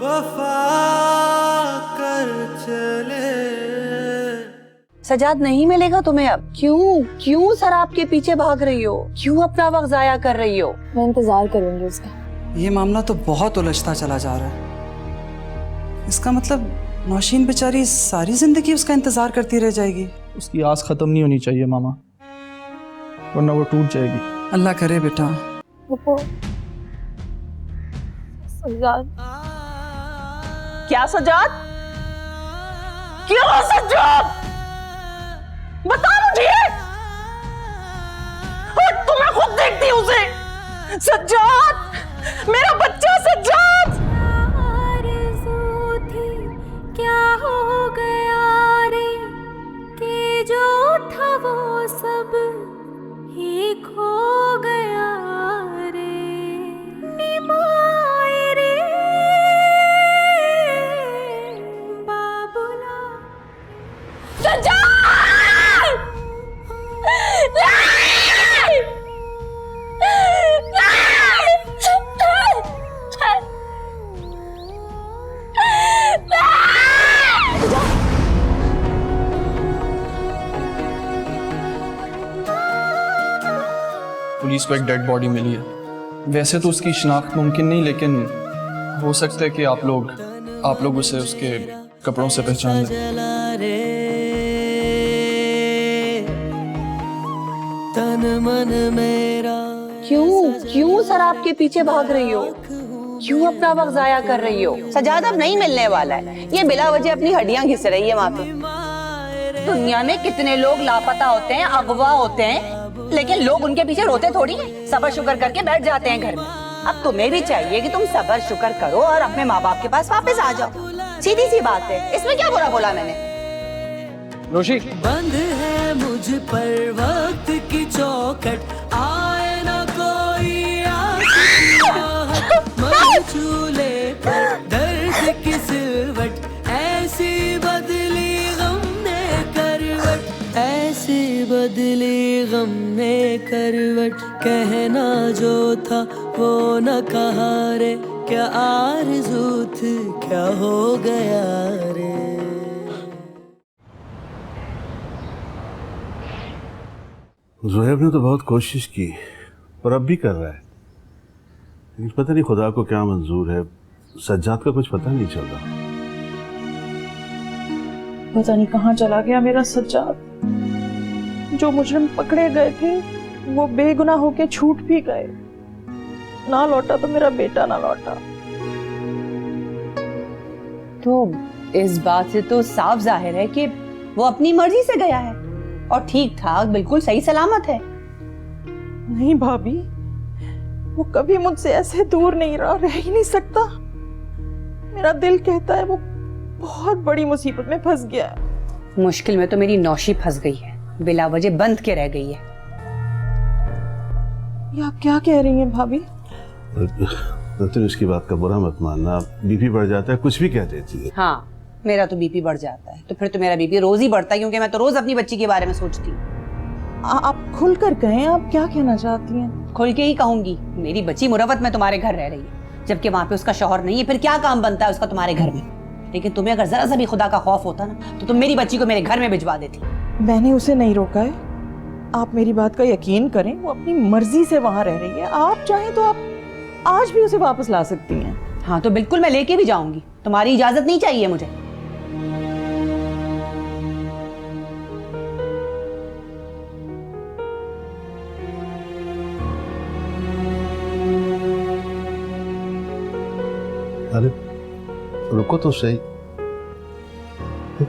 वफा कर चले। सजाद नहीं मिलेगा तुम्हें अब। क्यों क्यों शराब के पीछे भाग रही हो? क्यों अपना वक्त जाया कर रही हो? मैं इंतजार करूंगी उसका। ये मामला तो बहुत उलझता चला जा रहा है। इसका मतलब नौशीन बेचारी सारी जिंदगी उसका इंतजार करती रह जाएगी। उसकी आस खत्म नहीं होनी चाहिए मामा, वरना वो टूट जाएगी। अल्लाह करे बेटा। सजाद, क्या सजाद? क्यों सजाद? बता मुझे। और तुम्हें खुद देखती हूँ उसे। सज्जाद, मेरा बच्चा सज्जाद। आरज़ू थी, क्या हो गया रे, कि जो था वो सब ही खो गया रे। निमाए रे बाबुला। सज्जाद! पुलिस को एक डेड बॉडी मिली है। वैसे तो उसकी शिनाख्त मुमकिन नहीं, लेकिन हो सकता है कि आप लोग उसे उसके कपड़ों से पहचान लें। तन मन मेरा क्यों शराब के पीछे भाग रही हो? क्यों अपना वक्त जाया कर रही हो? सजाद अब नहीं मिलने वाला है। ये बिला वजह अपनी हड्डियां घिस रही है वहाँ पे। दुनिया में कितने लोग लापता होते हैं, अगवा होते हैं, लेकिन लोग उनके पीछे रोते थोड़ी हैं। सब्र शुक्र करके बैठ जाते हैं घर में। अब तुम्हें भी चाहिए कि तुम सब्र शुक्र करो और अपने माँ बाप के पास वापस आ जाओ। सीधी सी बात है, इसमें क्या बुरा बोला मैंने? रोशी, बंद है मुझ पर वक्त की चौखट, आए ना कोई चूल्हे पर दर्द की सिलवट, ऐसी बदली गम ने करवट, ऐसी बदली गम ने करवट। कहना जो था वो न कहा रे, क्या आरज़ू थी क्या हो गया रे। ज़ुहैब ने तो बहुत कोशिश की, पर अब भी कर रहा है, लेकिन पता नहीं खुदा को क्या मंजूर है। सज्जाद का कुछ पता नहीं चल रहा। पता नहीं कहाँ चला गया मेरा सज्जाद। जो मुजरिम पकड़े गए थे वो बेगुनाह होके छूट भी गए। ना लौटा तो मेरा बेटा ना लौटा। तो इस बात से तो साफ जाहिर है कि वो अपनी मर्जी से गया है और ठीक ठाक बिल्कुल सही सलामत है। नहीं भाभी, वो कभी मुझसे ऐसे दूर नहीं रहा, रह ही नहीं सकता। मेरा दिल कहता है वो बहुत बड़ी मुसीबत में फंस गया है। मुश्किल में तो मेरी नौशी फंस गई है, बिला वजह बंद के रह गई है। ये आप क्या कह रही हैं भाभी? तुम इसकी बात का बुरा मत मानना, बीपी बढ़ जाता है, कुछ भी कह देती है। हाँ, मेरा तो बीपी बढ़ जाता है, तो फिर तो मेरा बीपी रोज ही बढ़ता है, क्योंकि मैं तो रोज अपनी बच्ची के बारे में सोचती हूँ। आप खुल कर कहें, आप क्या कहना चाहती हैं? खुल के ही कहूंगी, मेरी बच्ची मुरवत में तुम्हारे घर रह रही है, जबकि वहाँ पे उसका शौहर नहीं है। फिर क्या काम बनता है उसका तुम्हारे घर में? लेकिन तुम्हें अगर जरा सा भी खुदा का खौफ होता ना, तो तुम मेरी बच्ची को मेरे घर में भिजवा देती। मैंने उसे नहीं रोका है, आप मेरी बात का यकीन करें। वो अपनी मर्जी से वहाँ रह रही है। आप चाहें तो आप आज भी उसे वापस ला सकती हैं। हाँ तो बिल्कुल, मैं लेके भी जाऊंगी, तुम्हारी इजाजत नहीं चाहिए मुझे। अरे रुको तो सही,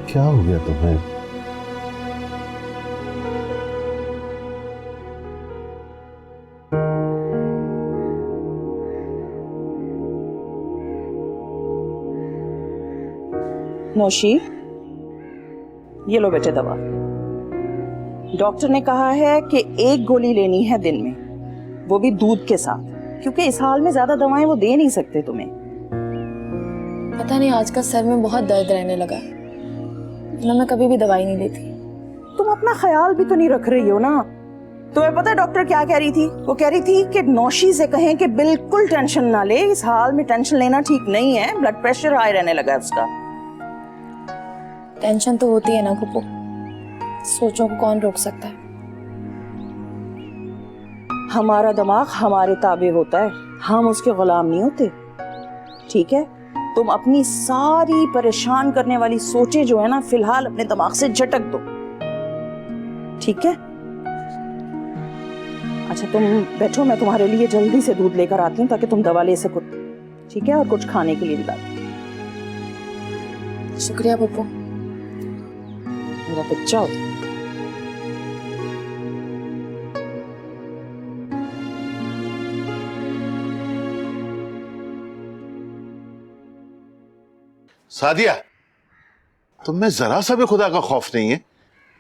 क्या हो गया तुम्हें? नौशी, ये लो बेटे दवा। डॉक्टर ने कहा है कि 1 गोली लेनी है दिन में, वो भी दूध के साथ, क्योंकि इस हाल में ज्यादा दवाएं वो दे नहीं सकते तुम्हें। पता नहीं आज का सर में बहुत दर्द रहने लगा, वरना मैं कभी भी दवाई नहीं लेती। तुम अपना ख्याल भी तो नहीं रख रही हो ना। तुम्हें पता है डॉक्टर क्या कह रही थी? वो कह रही थी कि नौशी से कहें कि बिल्कुल टेंशन ना ले, इस हाल में टेंशन लेना ठीक नहीं है, ब्लड प्रेशर हाई रहने लगा है उसका। टेंशन तो होती है ना पप्पू, सोचों को कौन रोक सकता है। हमारा दिमाग हमारे ताबे होता है, हम उसके गुलाम नहीं होते, ठीक है? तुम अपनी सारी परेशान करने वाली सोचें जो है ना, फिलहाल अपने दिमाग से झटक दो, ठीक है? अच्छा तुम बैठो, मैं तुम्हारे लिए जल्दी से दूध लेकर आती हूँ ताकि तुम दवा ले सको, ठीक है? और कुछ खाने के लिए भी लाती हूँ। शुक्रिया पप्पू। मेरा बच्चा होता। सादिया, तुम में जरा सा भी खुदा का खौफ नहीं है?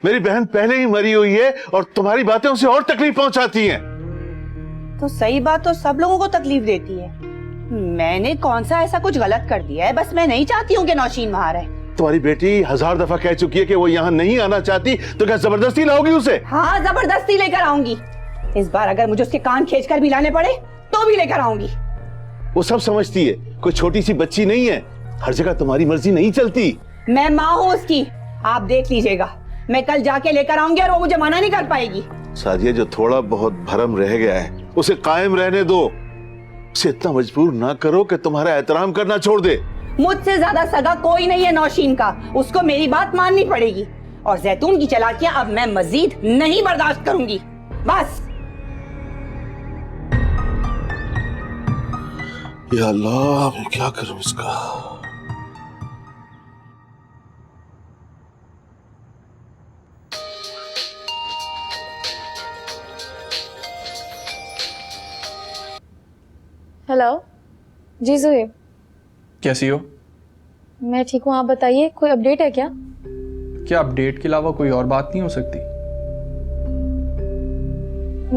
मेरी बहन पहले ही मरी हुई है और तुम्हारी बातें उसे और तकलीफ पहुंचाती हैं। तो सही बात तो सब लोगों को तकलीफ देती है। मैंने कौन सा ऐसा कुछ गलत कर दिया है? बस मैं नहीं चाहती हूँ कि नौशीन वहाँ रहे। तुम्हारी बेटी 1000 दफा कह चुकी है कि वो यहाँ नहीं आना चाहती, तो क्या जबरदस्ती लाओगी उसे? हाँ, जबरदस्ती लेकर आऊंगी। इस बार अगर मुझे उसके कान खींचकर भी लाने पड़े तो भी लेकर आऊंगी। वो सब समझती है, कोई छोटी सी बच्ची नहीं है, हर जगह तुम्हारी मर्जी नहीं चलती। मैं माँ हूँ उसकी, आप देख लीजिएगा। मैं कल जाके लेकर आऊंगी और वो मुझे मना नहीं कर पाएगी। सादिया, जो थोड़ा बहुत भरम रह गया है उसे कायम रहने दो, उसे इतना मजबूर ना करो कि तुम्हारा एहतराम करना छोड़ दे। मुझसे ज्यादा सगा कोई नहीं है नौशीन का, उसको मेरी बात माननी पड़ेगी। और जैतून की चालाकियां अब मैं मजीद नहीं बर्दाश्त करूंगी, बस। या अल्लाह, मैं क्या करूं इसका? हेलो जी ज़ुहैब। कैसी हो? मैं ठीक हूँ, आप बताइए, कोई अपडेट है क्या? क्या अपडेट के अलावा कोई और बात नहीं हो सकती?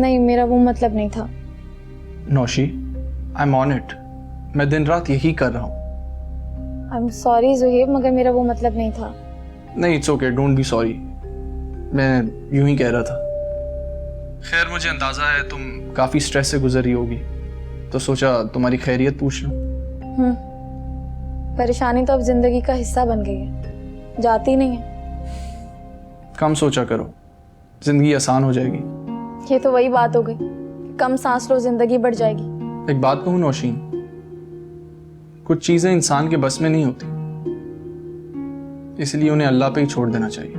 नहीं, मेरा वो मतलब नहीं था। नौशी, आई एम ऑन इट। मैं दिन रात यही कर रहा हूँ। आई एम सॉरी ज़ुहैब, मगर मेरा वो मतलब नहीं था। नहीं, it's okay, don't be sorry. मैं यूं ही कह रहा था। खैर, मुझे अंदाजा है तुम काफ़ी स्ट्रेस से गुजर रही होगी, तो सोचा तुम्हारी खैरियत पूछ लूं। परेशानी तो अब जिंदगी का हिस्सा बन गई है, जाती नहीं है। कम सोचा करो, जिंदगी आसान हो जाएगी। ये तो वही बात हो गई, कम सांस लो जिंदगी बढ़ जाएगी। एक बात कहूं नौशीन, कुछ चीजें इंसान के बस में नहीं होती, इसलिए उन्हें अल्लाह पे ही छोड़ देना चाहिए।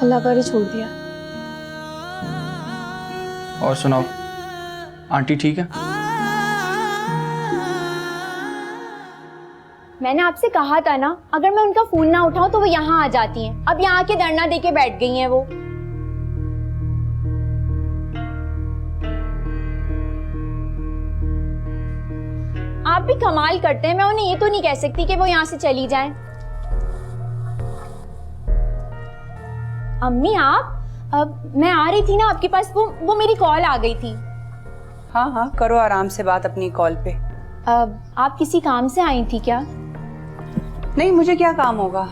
अल्लाह पर ही छोड़ दिया। और सुनाओ, आंटी ठीक है? मैंने आपसे कहा था ना, अगर मैं उनका फोन ना उठाऊं तो वो यहाँ आ जाती हैं। अब यहाँ के धरना दे के बैठ गई हैं वो। आप भी कमाल करते हैं, मैं उन्हें ये तो नहीं कह सकती कि वो यहाँ से चली जाएं। अम्मी आप, अब मैं आ रही थी ना आपके पास, वो मेरी कॉल आ गई थी। हाँ हाँ, करो आराम से बात अपनी कॉल पे। अब आप किसी काम से आई थी क्या? नहीं, मुझे क्या काम होगा,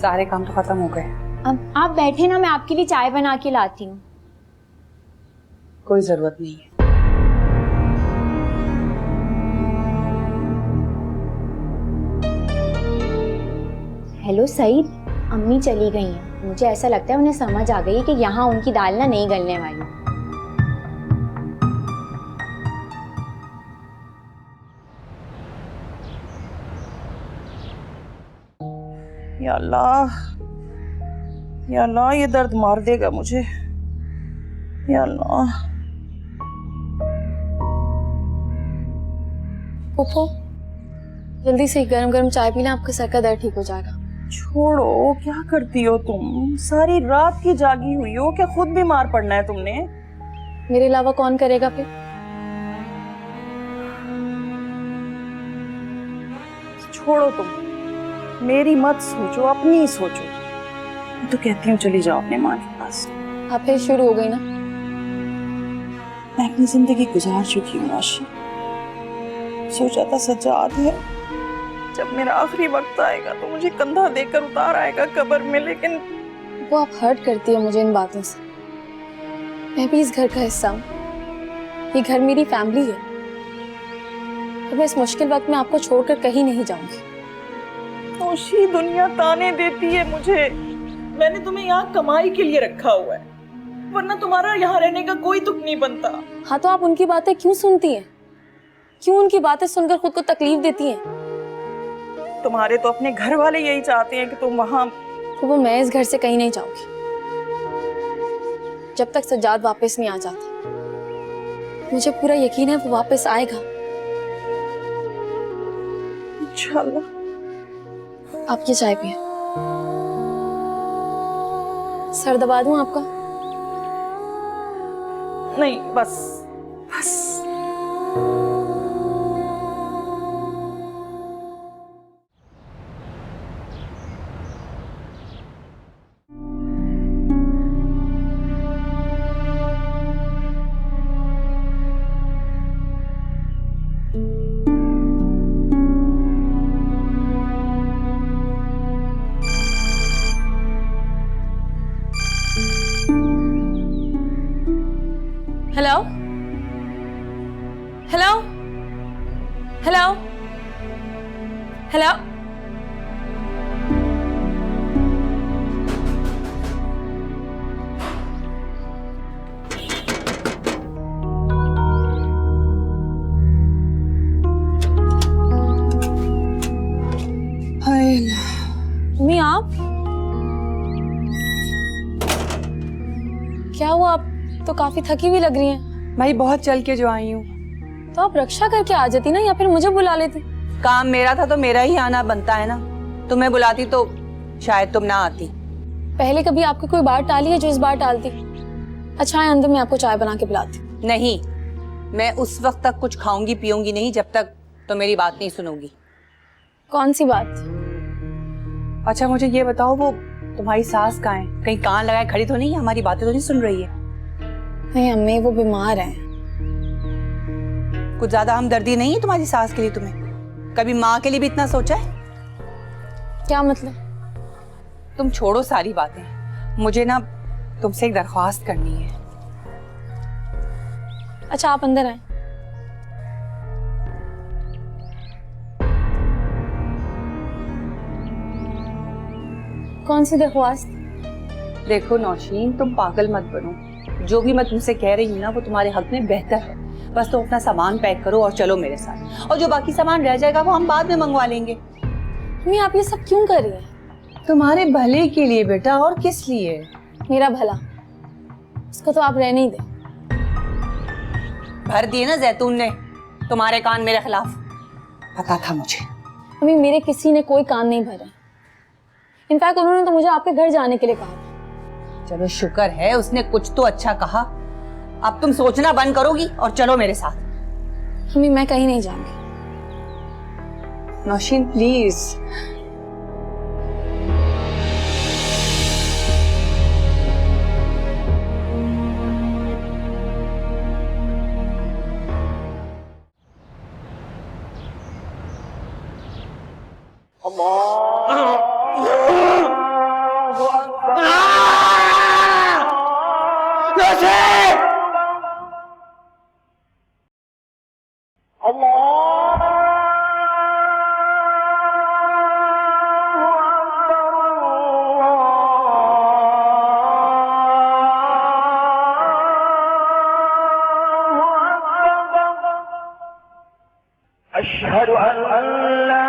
सारे काम तो खत्म हो गए। अब आप बैठे ना, मैं आपके लिए चाय बना के लाती हूँ। कोई जरूरत नहीं है। हेलो सईद, अम्मी चली गई हैं। मुझे ऐसा लगता है उन्हें समझ आ गई है कि यहाँ उनकी दाल ना नहीं गलने वाली। या अल्लाह, या अल्लाह, ये दर्द मार देगा मुझे। या अल्लाह। फूफो, जल्दी से गरम गरम चाय पीना, आपका सर का दर्द ठीक हो जाएगा। छोड़ो, क्या करती हो तुम? सारी रात की जागी हुई हो, क्या खुद बीमार पड़ना है तुमने? मेरे अलावा कौन करेगा फिर? छोड़ो तुम, मेरी मत सोचो, अपनी सोचो। मैं तो कहती हूँ चली जाओ अपने माँ के पास। आप फिर शुरू हो गई ना। मैं अपनी जिंदगी गुजार चुकी हूँ आशी। सोचा था सज्जाद है, जब मेरा आखिरी वक्त आएगा तो मुझे कंधा देकर उतार आएगा कब्र में, लेकिन वो आप हर्ट करती है मुझे इन बातों से। मैं भी इस घर का हिस्सा हूँ। ये घर मेरी फैमिली है और मैं इस मुश्किल वक्त में आपको छोड़कर कहीं नहीं जाऊंगी। नौशी, दुनिया ताने देती है मुझे। मैंने तुम्हें यहाँ कमाई के लिए रखा हुआ है, वरना तुम्हारा यहाँ रहने का कोई तुक नहीं बनता। हाँ, तो आप उनकी बातें क्यों सुनती हैं? क्यों उनकी बातें सुनकर खुद को तकलीफ देती हैं? तुम्हारे तो अपने घर वाले यही चाहते हैं कि तुम वहाँ। तो वो मैं इस घर से कहीं नहीं जाऊंगी जब तक सज्जाद वापस नहीं आ जाता। मुझे पूरा यकीन है वो वापस आएगा। इंशाल्लाह। आप ये चाय पिए। सर दबा दूं आपका? नहीं, बस बस। Hello hello hello hello. Mummy, आप क्या हुआ? आप तो काफी थकी हुई लग रही हैं। भाई बहुत चल के जो आई हूँ। तो आप रक्षा करके आ जाती ना, या फिर मुझे बुला लेती। काम मेरा था तो मेरा ही आना बनता है ना। तुम्हें बुलाती तो शायद तुम ना आती। पहले कभी आपकी कोई बात टाली है जो इस बार टालती? अच्छा है, अंदर मैं आपको चाय बना के पिलाती। नहीं, मैं उस वक्त तक कुछ खाऊंगी पीऊंगी नहीं जब तक तो मेरी बात नहीं सुनोगी। कौन सी बात? अच्छा मुझे ये बताओ, वो तुम्हारी सास कहाँ है? कहीं कान लगाए खड़ी तो नहीं है? हमारी बातें तो नहीं सुन रही है? नहीं अम्मी, वो बीमार है। कुछ ज्यादा हमदर्दी नहीं है तुम्हारी सास के लिए तुम्हें? कभी माँ के लिए भी इतना सोचा है? क्या मतलब? तुम छोड़ो सारी बातें, मुझे ना तुमसे एक दरख्वास्त करनी है। अच्छा आप अंदर आए। कौन सी दरख्वास्त? देखो नौशीन, तुम पागल मत बनो। जो भी मैं तुमसे कह रही हूँ ना वो तुम्हारे हक में बेहतर है। बस तुम अपना सामान पैक करो और चलो मेरे साथ, और जो बाकी सामान रह जाएगा वो हम बाद में मंगवा लेंगे। मम्मी आप ये सब क्यों कर रही हैं? तुम्हारे भले के लिए बेटा, और किस लिए? मेरा भला, उसको तो आप रहने ही दे। भर दिए ना जैतून ने तुम्हारे कान मेरे खिलाफ। पता था मुझे। मम्मी मेरे किसी ने कोई कान नहीं भरा। इनफैक्ट उन्होंने तो मुझे आपके घर जाने के लिए कहा। चलो शुक्र है उसने कुछ तो अच्छा कहा। अब तुम सोचना बंद करोगी और चलो मेरे साथ। मम्मी मैं कहीं नहीं जाऊंगी। नौशीन प्लीज। अशहदु अन ला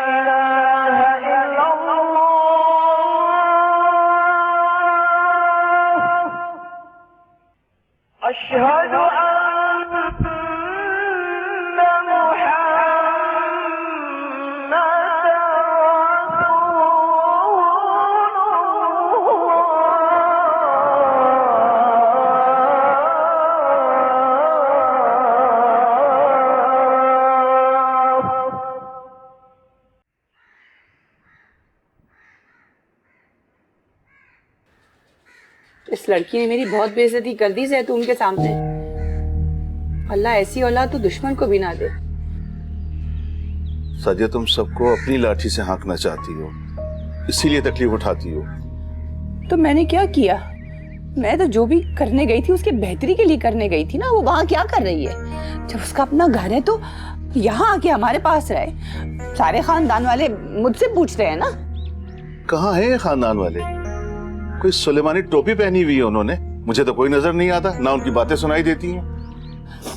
इलाहा इल्लल्लाह अशहदु अन्ना इस लड़की ने मेरी बहुत बेइज्जती कर दी जैतून के सामने। अल्लाह ऐसी औलाद तो दुश्मन को भी ना दे। सजे, तुम सबको अपनी लाठी से हाँकना चाहती हो, इसीलिए तकलीफ उठाती हो। तो मैंने क्या किया? मैं तो जो भी करने गई थी उसके बेहतरी के लिए करने गई थी ना। वो वहाँ क्या कर रही है? जब उसका अपना घर है तो यहाँ आके हमारे पास रहे। सारे खानदान वाले मुझसे पूछ रहे हैं ना। कहाँ है ये खानदान वाले? कोई सुलेमानी टोपी पहनी हुई है उन्होंने, मुझे तो कोई नजर नहीं आता, ना उनकी बातें सुनाई देती हैं।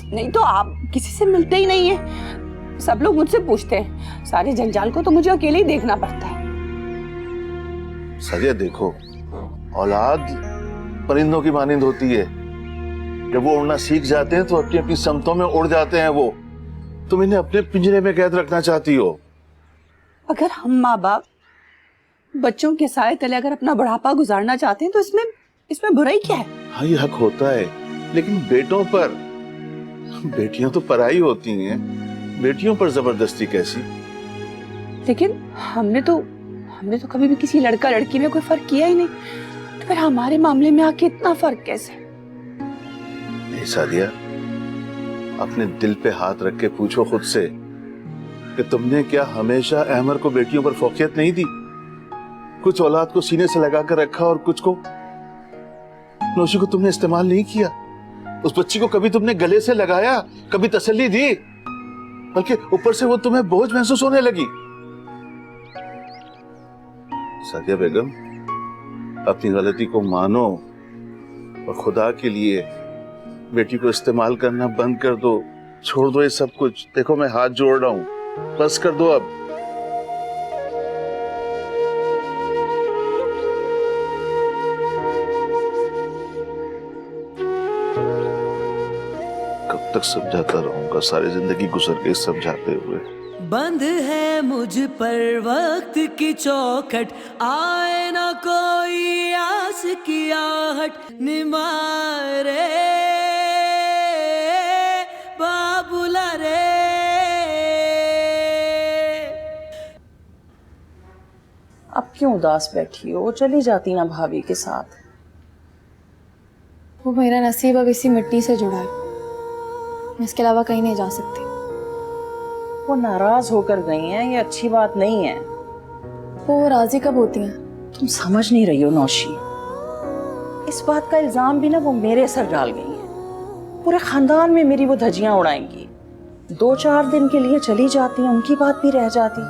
नहीं तो आप किसी से मिलते ही नहीं है। सब लोग मुझसे पूछते हैं। सारे जंजाल को तो मुझे अकेले ही देखना पड़ता है। सरिया देखो, औलाद परिंदों की मानिंद होती है। जब वो उड़ना सीख जाते हैं तो अपनी अपनी समतों में उड़ जाते हैं वो। तुम इन्हें अपने पिंजरे में कैद रखना चाहती हो। अगर हम माँ बाप बच्चों के साए तले अगर अपना बुढ़ापा गुजारना चाहते हैं तो इसमें बुराई क्या है? हाँ, ये हक होता है, लेकिन बेटों पर, बेटियां तो पराई होती हैं, बेटियों पर जबरदस्ती कैसी? लेकिन हमने तो कभी भी किसी लड़का लड़की में कोई फर्क किया ही नहीं, तो फिर हमारे मामले में आके इतना फर्क कैसे? नहीं सादिया, अपने दिल पे हाथ रख के पूछो खुद से कि तुमने क्या हमेशा अहमर को बेटियों पर फौकियत नहीं दी? कुछ औलाद को सीने से लगा कर रखा और कुछ को, नौशी को तुमने इस्तेमाल नहीं किया। उस बच्ची को कभी तुमने गले से लगाया, कभी तसल्ली दी, बल्कि ऊपर से वो तुम्हें बोझ महसूस होने लगी। सादिया बेगम, अपनी गलती को मानो और खुदा के लिए बेटी को इस्तेमाल करना बंद कर दो। छोड़ दो ये सब कुछ। देखो मैं हाथ जोड़ रहा हूं, बस कर दो अब। कब तक समझाता रहूंगा? सारी जिंदगी गुजर गई समझाते हुए। बंद है मुझ पर वक्त की चौखट, आए ना कोई आस की आहट, निमारे बाबुला रे। अब क्यों उदास बैठी हो? चली जाती ना भाभी के साथ। वो मेरा नसीब अब इसी मिट्टी से जुड़ा है, मैं इसके अलावा कहीं नहीं जा सकती। वो नाराज होकर गई हैं, ये अच्छी बात नहीं है। वो राजी कब होती हैं? तुम समझ नहीं रही हो नौशी। इस बात का इल्जाम भी ना वो मेरे सर डाल गई हैं। पूरे खानदान में मेरी वो धज्जियां उड़ाएंगी। 2-4 दिन के लिए चली जाती हैं, उनकी बात भी रह जाती।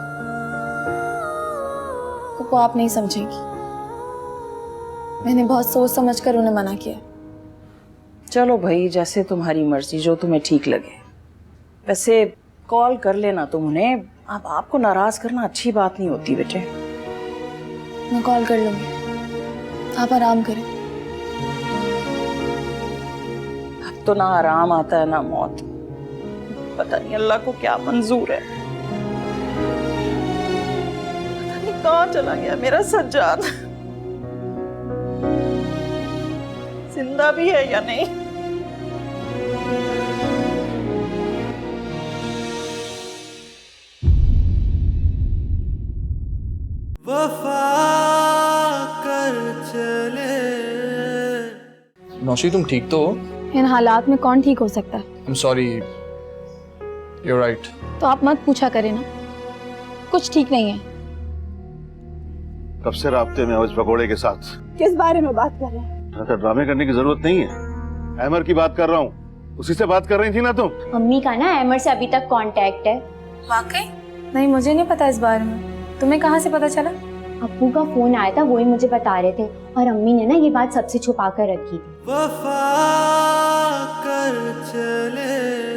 वो आप नहीं समझेंगी, मैंने बहुत सोच समझ कर उन्हें मना किया। चलो भाई, जैसे तुम्हारी मर्जी, जो तुम्हें ठीक लगे। वैसे कॉल कर लेना तुम उन्हें। अब आपको नाराज करना अच्छी बात नहीं होती बेटे। मैं कॉल कर लूंगी, आप आराम करें। अब तो ना आराम आता है ना मौत। पता नहीं अल्लाह को क्या मंजूर है। पता नहीं कहाँ चला गया मेरा सज्जाद। जिंदा भी है या नहीं? वफा कर चले। नौशी, तुम ठीक तो हो? इन हालात में कौन ठीक हो सकता है? I'm sorry, you're right. तो आप मत पूछा करें ना, कुछ ठीक नहीं है। कब से राब्ते में उस भगोड़े के साथ? किस बारे में बात कर रहे हैं? ड्रामे करने की जरूरत नहीं है। अहमर की बात कर रहा हूँ, उसी से बात कर रही थी ना तुम। मम्मी का ना अहमर से अभी तक कांटेक्ट है। वाकई? नहीं, मुझे नहीं पता इस बारे में। तुम्हें कहाँ से पता चला? अब्बू का फोन आया था, वही मुझे बता रहे थे, और अम्मी ने ना ये बात सबसे छुपा कर रखी थी। वफा कर चले।